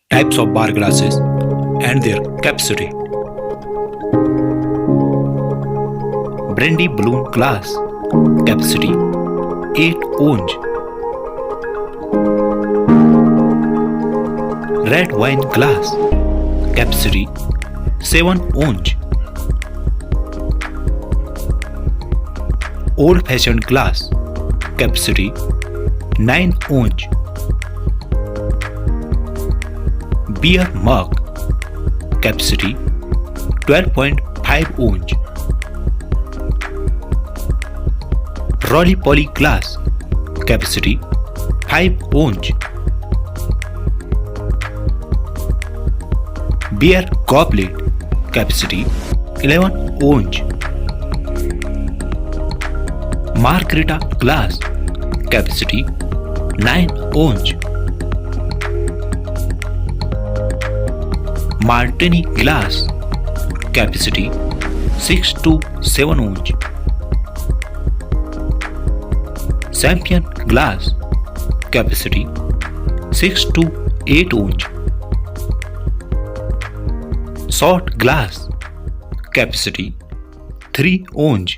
Types of bar glasses and their capacity. Brandy balloon glass, capacity 8 ounce. Red wine glass, capacity 7 ounce. Old fashioned glass, capacity 9 ounce. Beer mug, capacity 12.5 ounce. Roly poly glass, capacity 5 ounce. Beer goblet, capacity 11 ounce. Margarita glass, capacity 9 ounce. Martini glass, capacity 6 to 7 ounce. Champion glass, capacity 6 to 8 ounce. Shot glass, capacity 3 ounce.